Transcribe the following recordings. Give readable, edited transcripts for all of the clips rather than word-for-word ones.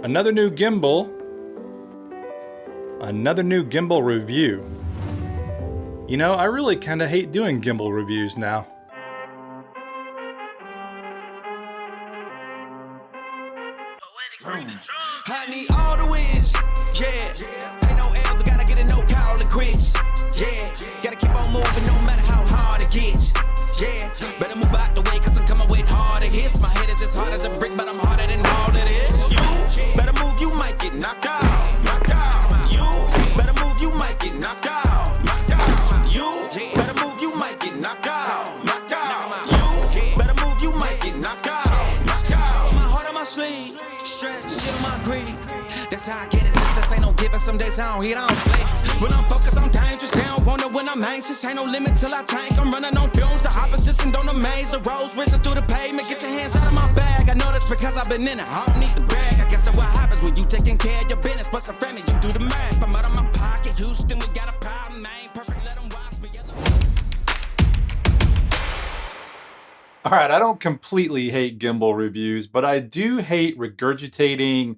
Another new gimbal. Another new gimbal review. You know, I really kind of hate doing gimbal reviews now. I need all the wins, yeah. Ain't no L's, I gotta get it, no call and quits, yeah. Gotta keep on moving no matter how hard it gets, yeah. Better move out the way, cause I'm coming with harder hits. My head is as hard as a brick, but I'm harder than all it is. You better move, you might get knocked out, knocked out. You better move, you might get knocked out, knocked out. You better move, you might get knocked out, knocked out. You better move, you might get knocked out, knocked out. My heart on my sleeve. Shit on my greed. That's how I get it. Success ain't no giving. Some days I don't hit, I don't sleep. When I'm focused, I'm dangerous. They don't wonder when I'm anxious. Ain't no limit till I tank. I'm running on fumes. The opposition don't amaze. The roads racing through the pavement. Get your hands out of my bag. I know that's because I've been in it. I don't need to brag. I guess that's what happens when you taking care of your business. But some family, you do the math. I'm out of my pocket. Houston, we got a problem, man. Perfect, let them watch me. All right, I don't completely hate gimbal reviews, but I do hate regurgitating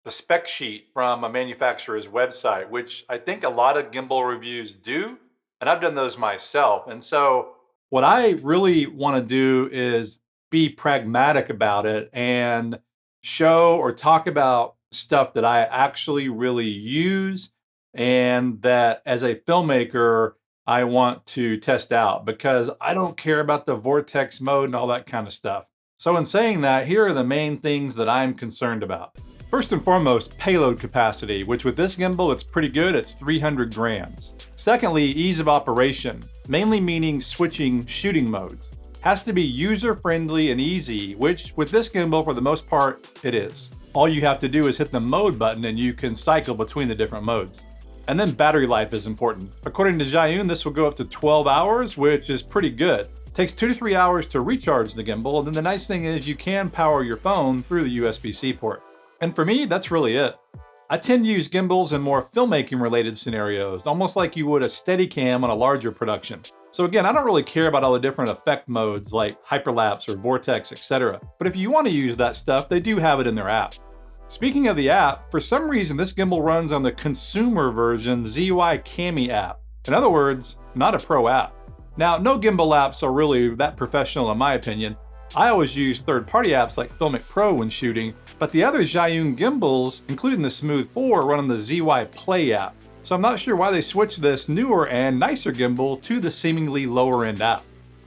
the spec sheet from a manufacturer's website, which I think a lot of gimbal reviews do, and I've done those myself. And so what I really want to do is be pragmatic about it and show or talk about stuff that I actually really use and that as a filmmaker, I want to test out, because I don't care about the vortex mode and all that kind of stuff. So in saying that, here are the main things that I'm concerned about. First and foremost, payload capacity, which with this gimbal, it's pretty good. It's 300 grams. Secondly, ease of operation, mainly meaning switching shooting modes. Has to be user-friendly and easy, which with this gimbal, for the most part, it is. All you have to do is hit the mode button and you can cycle between the different modes. And then battery life is important. According to Zhiyun, this will go up to 12 hours, which is pretty good. It takes 2 to 3 hours to recharge the gimbal, and then the nice thing is you can power your phone through the USB-C port. And for me, that's really it. I tend to use gimbals in more filmmaking related scenarios, almost like you would a Steadicam on a larger production. So again, I don't really care about all the different effect modes like hyperlapse or vortex, etc. But if you want to use that stuff, they do have it in their app. Speaking of the app, for some reason this gimbal runs on the consumer version ZY Cami app. In other words, not a pro app. Now, no gimbal apps are really that professional in my opinion. I always use third-party apps like FiLMiC Pro when shooting, but the other Zhiyun gimbals, including the Smooth 4, run on the ZY Play app. So I'm not sure why they switched this newer and nicer gimbal to the seemingly lower-end app.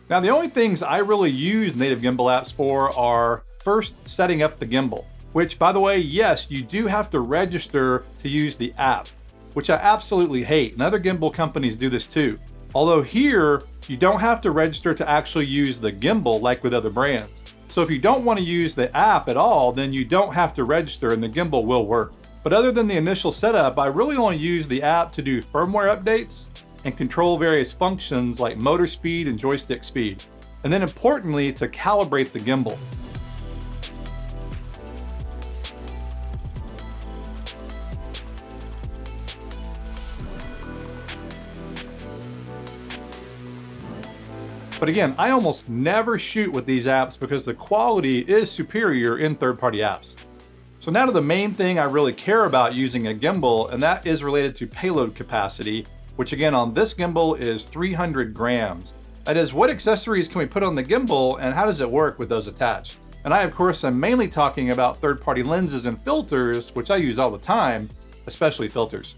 Now, the only things I really use native gimbal apps for are, first, setting up the gimbal. Which, by the way, yes, you do have to register to use the app, which I absolutely hate, and other gimbal companies do this too. Although here, you don't have to register to actually use the gimbal like with other brands. So if you don't want to use the app at all, then you don't have to register and the gimbal will work. But other than the initial setup, I really only use the app to do firmware updates and control various functions like motor speed and joystick speed. And then importantly, to calibrate the gimbal. But again, I almost never shoot with these apps because the quality is superior in third-party apps. So now to the main thing I really care about using a gimbal, and that is related to payload capacity, which again on this gimbal is 300 grams. That is, what accessories can we put on the gimbal and how does it work with those attached? And I, of course, am mainly talking about third-party lenses and filters, which I use all the time, especially filters.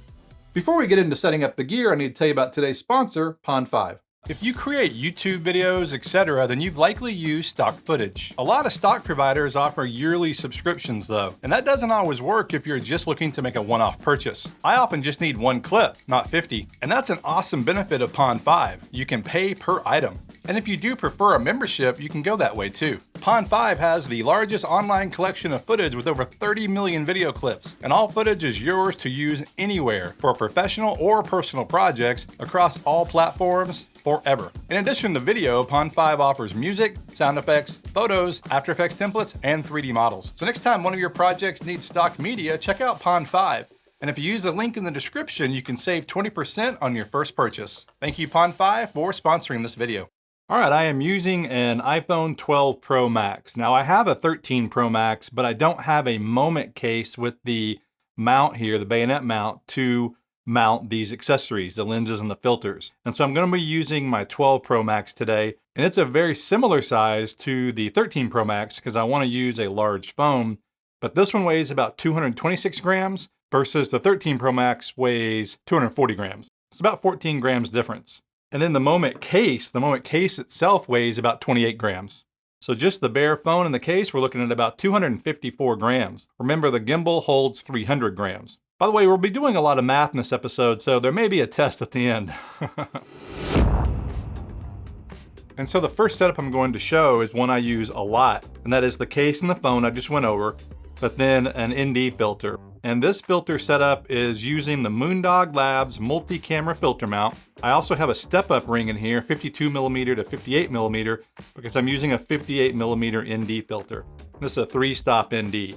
Before we get into setting up the gear, I need to tell you about today's sponsor, POND5. If you create YouTube videos, etc., then you've likely used stock footage. A lot of stock providers offer yearly subscriptions though, and that doesn't always work if you're just looking to make a one-off purchase. I often just need one clip, not 50, and that's an awesome benefit of POND5. You can pay per item. And if you do prefer a membership, you can go that way too. POND5 has the largest online collection of footage with over 30 million video clips, and all footage is yours to use anywhere for professional or personal projects across all platforms forever. In addition to video, POND5 offers music, sound effects, photos, After Effects templates, and 3D models. So next time one of your projects needs stock media, check out POND5. And if you use the link in the description, you can save 20% on your first purchase. Thank you, POND5, for sponsoring this video. All right, I am using an iPhone 12 Pro Max. Now I have a 13 Pro Max, but I don't have a moment case with the mount here, the bayonet mount, to mount these accessories, the lenses and the filters. And so I'm going to be using my 12 Pro Max today. And it's a very similar size to the 13 Pro Max because I want to use a large phone. But this one weighs about 226 grams versus the 13 Pro Max weighs 240 grams. It's about 14 grams difference. And then the moment case itself weighs about 28 grams. So just the bare phone and the case, we're looking at about 254 grams. Remember, the gimbal holds 300 grams. By the way, we'll be doing a lot of math in this episode, so there may be a test at the end. And so the first setup I'm going to show is one I use a lot, and that is the case and the phone I just went over, but then an ND filter. And this filter setup is using the Moondog Labs multi-camera filter mount. I also have a step-up ring in here, 52mm to 58mm, because I'm using a 58mm ND filter. This is a 3-stop ND.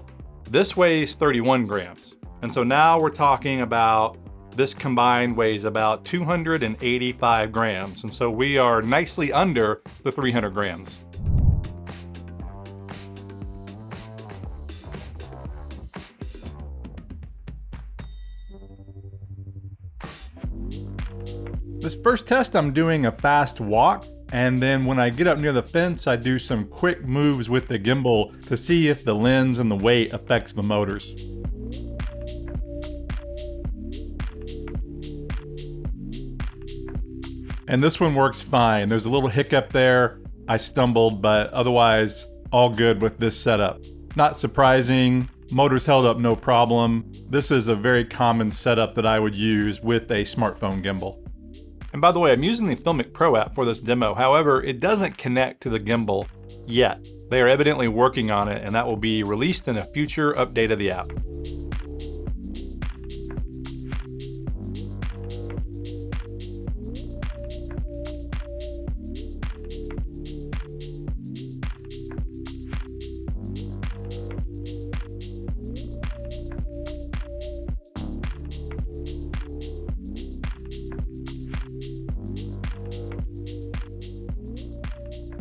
This weighs 31 grams. And so now we're talking about this combined weighs about 285 grams. And so we are nicely under the 300 grams. This first test, I'm doing a fast walk, and then when I get up near the fence, I do some quick moves with the gimbal to see if the lens and the weight affects the motors. And this one works fine. There's a little hiccup there. I stumbled, but otherwise all good with this setup. Not surprising. Motors held up no problem. This is a very common setup that I would use with a smartphone gimbal. And by the way, I'm using the FiLMiC Pro app for this demo. However, it doesn't connect to the gimbal yet. They are evidently working on it, and that will be released in a future update of the app.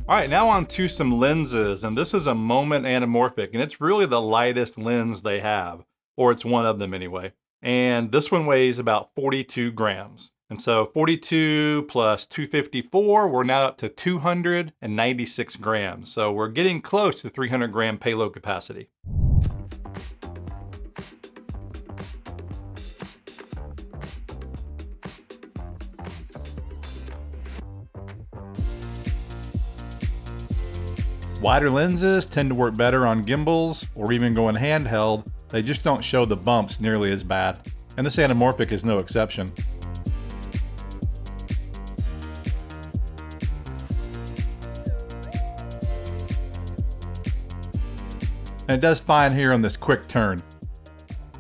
All right, now on to some lenses, and this is a Moment Anamorphic, and it's really the lightest lens they have, or it's one of them anyway. And this one weighs about 42 grams. And so 42 plus 254, we're now up to 296 grams. So we're getting close to 300 gram payload capacity. Wider lenses tend to work better on gimbals or even going handheld. They just don't show the bumps nearly as bad. And this Anamorphic is no exception. And it does fine here on this quick turn.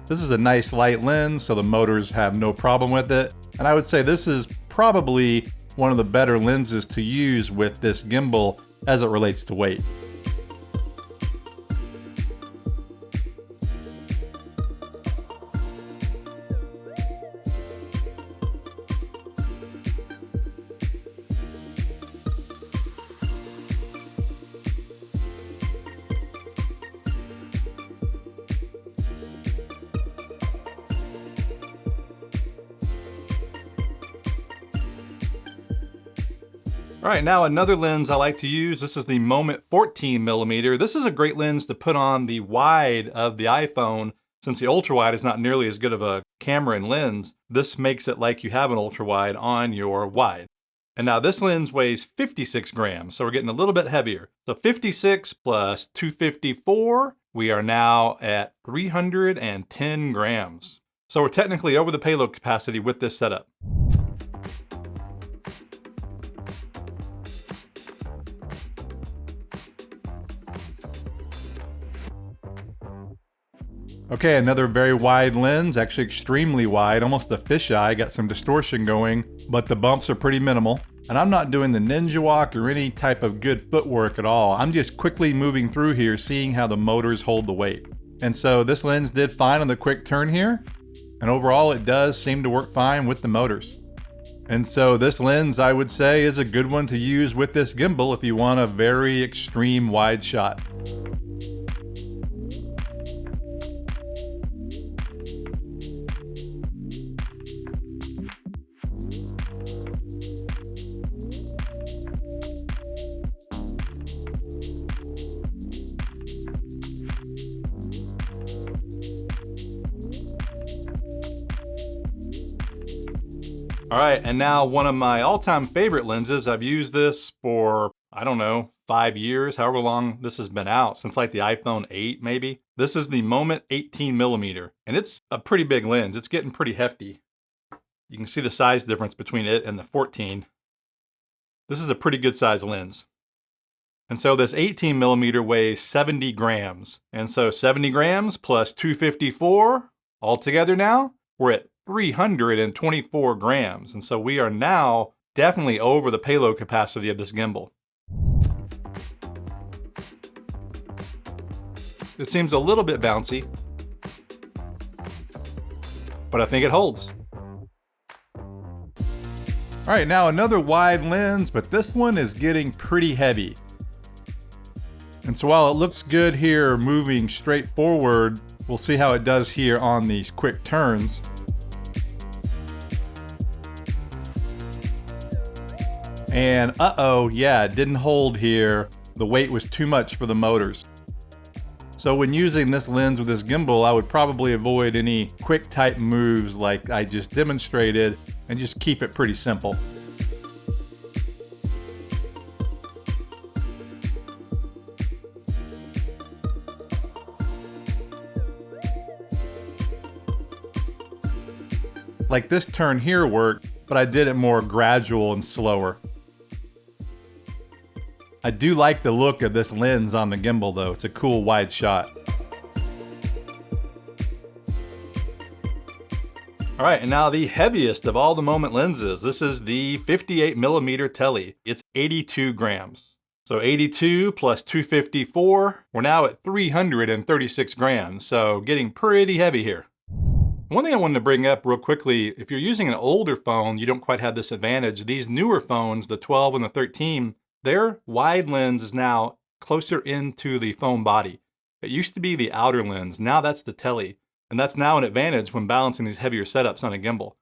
This is a nice light lens, so the motors have no problem with it. And I would say this is probably one of the better lenses to use with this gimbal as it relates to weight. All right, now another lens I like to use, this is the Moment 14mm. This is a great lens to put on the wide of the iPhone. Since the ultra wide is not nearly as good of a camera and lens, this makes it like you have an ultra wide on your wide. And now this lens weighs 56 grams, so we're getting a little bit heavier. So 56 plus 254, we are now at 310 grams. So we're technically over the payload capacity with this setup. Okay, another very wide lens, actually extremely wide, almost a fisheye, got some distortion going, but the bumps are pretty minimal. And I'm not doing the ninja walk or any type of good footwork at all. I'm just quickly moving through here, seeing how the motors hold the weight. And so this lens did fine on the quick turn here, and overall it does seem to work fine with the motors. And so this lens, I would say, is a good one to use with this gimbal if you want a very extreme wide shot. All right, and now one of my all-time favorite lenses. I've used this for, I don't know, 5 years, however long this has been out, since like the iPhone 8 maybe. This is the Moment 18mm, and it's a pretty big lens. It's getting pretty hefty. You can see the size difference between it and the 14. This is a pretty good size lens. And so this 18mm weighs 70 grams. And so 70 grams plus 254, altogether now, we're at 324 grams. And so we are now definitely over the payload capacity of this gimbal. It seems a little bit bouncy, but I think it holds. All right, now another wide lens, but this one is getting pretty heavy. And so while it looks good here moving straight forward, we'll see how it does here on these quick turns. And yeah, it didn't hold here. The weight was too much for the motors. So when using this lens with this gimbal, I would probably avoid any quick type moves like I just demonstrated and just keep it pretty simple. Like this turn here worked, but I did it more gradual and slower. I do like the look of this lens on the gimbal though. It's a cool wide shot. All right, and now the heaviest of all the Moment lenses. This is the 58mm Tele. It's 82 grams. So 82 plus 254, we're now at 336 grams. So getting pretty heavy here. One thing I wanted to bring up real quickly, if you're using an older phone, you don't quite have this advantage. These newer phones, the 12 and the 13, their wide lens is now closer into the phone body. It used to be the outer lens, now that's the Tele. And that's now an advantage when balancing these heavier setups on a gimbal.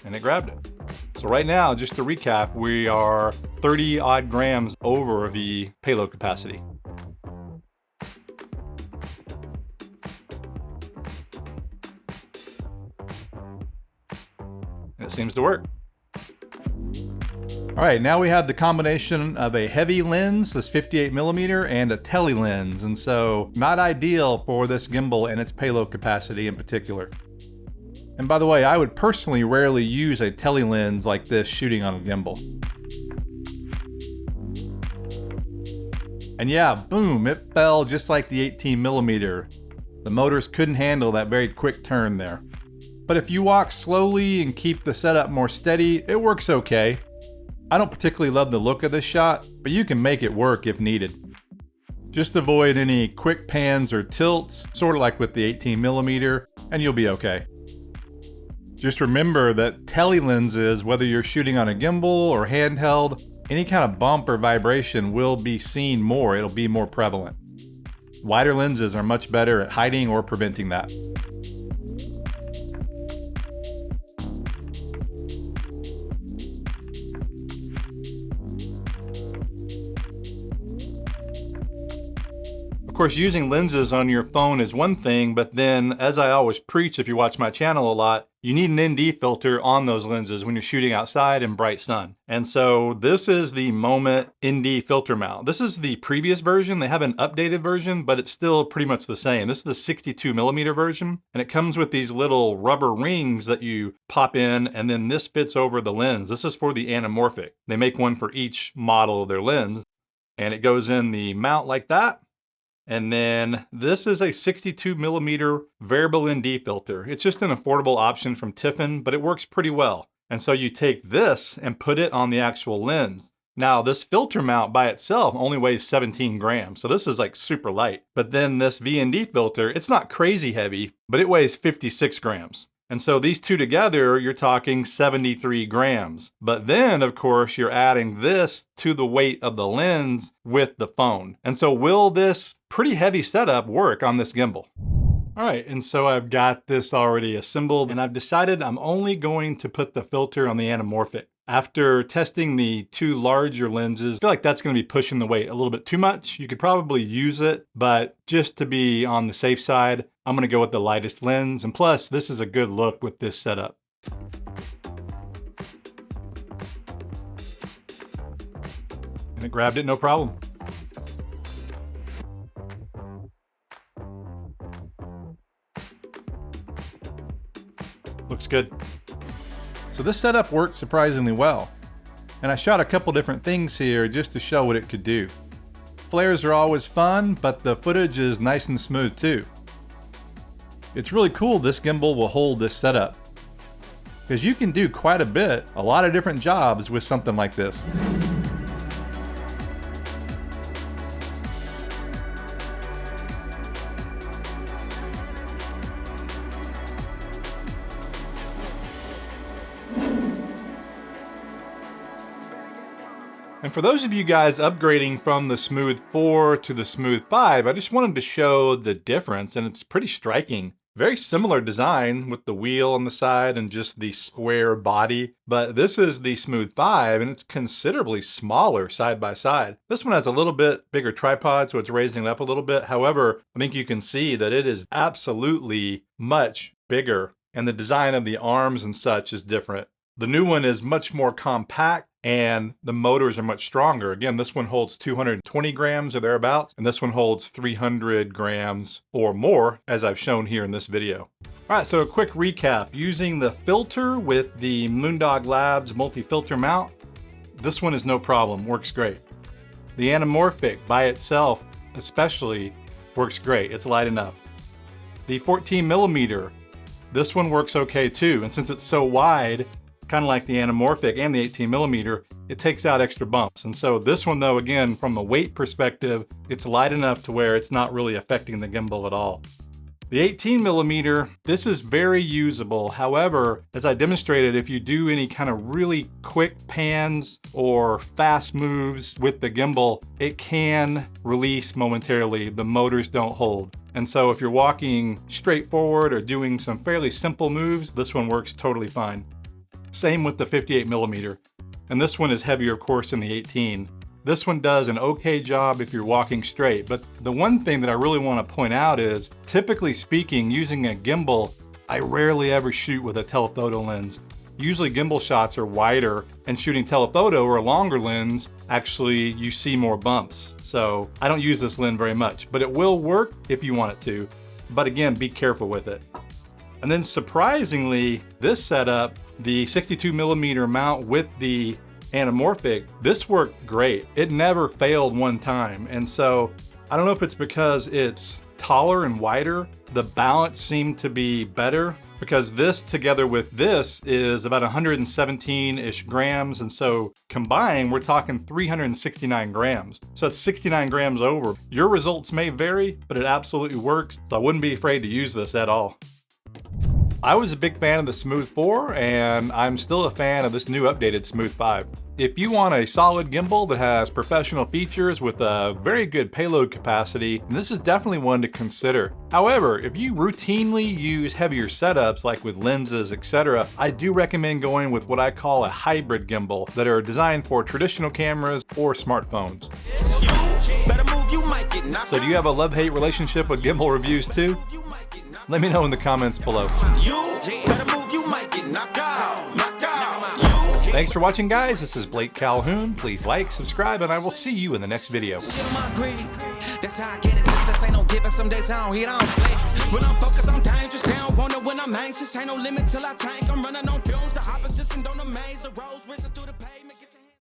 And it grabbed it. So right now, just to recap, we are 30 odd grams over the payload capacity. And it seems to work. All right, now we have the combination of a heavy lens, this 58mm, and a Tele lens. And so not ideal for this gimbal and its payload capacity in particular. And by the way, I would personally rarely use a Tele lens like this shooting on a gimbal. And yeah, boom, it fell just like the 18mm. The motors couldn't handle that very quick turn there. But if you walk slowly and keep the setup more steady, it works okay. I don't particularly love the look of this shot, but you can make it work if needed. Just avoid any quick pans or tilts, sort of like with the 18mm, and you'll be okay. Just remember that Tele lenses, whether you're shooting on a gimbal or handheld, any kind of bump or vibration will be seen more, it'll be more prevalent. Wider lenses are much better at hiding or preventing that. Of course, using lenses on your phone is one thing, but then, as I always preach if you watch my channel a lot, you need an ND filter on those lenses when you're shooting outside in bright sun. And so this is the Moment ND filter mount. This is the previous version. They have an updated version, but it's still pretty much the same. This is the 62mm version, and it comes with these little rubber rings that you pop in, and then this fits over the lens. This is for the Anamorphic. They make one for each model of their lens, and it goes in the mount like that. And then this is a 62mm variable ND filter. It's just an affordable option from Tiffin, but it works pretty well. And so you take this and put it on the actual lens. Now this filter mount by itself only weighs 17 grams. So this is like super light. But then this VND filter, it's not crazy heavy, but it weighs 56 grams. And so these two together, you're talking 73 grams. But then, of course, you're adding this to the weight of the lens with the phone. And so will this pretty heavy setup work on this gimbal? All right, and so I've got this already assembled, and I've decided I'm only going to put the filter on the Anamorphic. After testing the two larger lenses, I feel like that's going to be pushing the weight a little bit too much. You could probably use it, but just to be on the safe side, I'm going to go with the lightest lens. And plus, this is a good look with this setup. And it grabbed it no problem. Looks good. So this setup worked surprisingly well. And I shot a couple different things here just to show what it could do. Flares are always fun, but the footage is nice and smooth too. It's really cool this gimbal will hold this setup, because you can do quite a lot of different jobs with something like this. And for those of you guys upgrading from the Smooth 4 to the Smooth 5, I just wanted to show the difference, and it's pretty striking. Very similar design with the wheel on the side and just the square body, but this is the Smooth 5 and it's considerably smaller side by side. This one has a little bit bigger tripod, so it's raising it up a little bit. However, I think you can see that it is absolutely much bigger, and the design of the arms and such is different. The new one is much more compact, and the motors are much stronger. Again, this one holds 220 grams or thereabouts, and this one holds 300 grams or more, as I've shown here in this video. All right, so a quick recap. Using the filter with the Moondog Labs multi-filter mount, this one is no problem, works great. The Anamorphic by itself especially works great, it's light enough. The 14mm, this one works okay too, and since it's so wide, kind of like the Anamorphic and the 18mm, it takes out extra bumps. And so this one though, again, from a weight perspective, it's light enough to where it's not really affecting the gimbal at all. The 18mm, this is very usable. However, as I demonstrated, if you do any kind of really quick pans or fast moves with the gimbal, it can release momentarily. The motors don't hold. And so if you're walking straight forward or doing some fairly simple moves, this one works totally fine. Same with the 58mm, and this one is heavier of course than the 18. This one does an okay job if you're walking straight, but the one thing that I really want to point out is, typically speaking, using a gimbal, I rarely ever shoot with a telephoto lens. Usually gimbal shots are wider, and shooting telephoto or a longer lens, actually you see more bumps. So I don't use this lens very much, but it will work if you want it to. But again, be careful with it. And then surprisingly, this setup, the 62mm mount with the Anamorphic, this worked great. It never failed one time. And so I don't know if it's because it's taller and wider, the balance seemed to be better, because this together with this is about 117-ish grams. And so combined, we're talking 369 grams. So it's 69 grams over. Your results may vary, but it absolutely works. So I wouldn't be afraid to use this at all. I was a big fan of the Smooth 4, and I'm still a fan of this new updated Smooth 5. If you want a solid gimbal that has professional features with a very good payload capacity, this is definitely one to consider. However, if you routinely use heavier setups like with lenses, etc., I do recommend going with what I call a hybrid gimbal that are designed for traditional cameras or smartphones. So do you have a love-hate relationship with gimbal reviews too? Let me know in the comments below. Thanks for watching, guys. This is Blake Calhoun. Please like, subscribe, and I will see you in the next video. That's how I get it. Success ain't no given. Some days I don't hit, I don't slay. When I'm focused, I'm dangerous. They don't wonder when I'm anxious. Ain't no limit till I tank. I'm running on fumes. The opposition don't amaze. The roads racing through the pavement.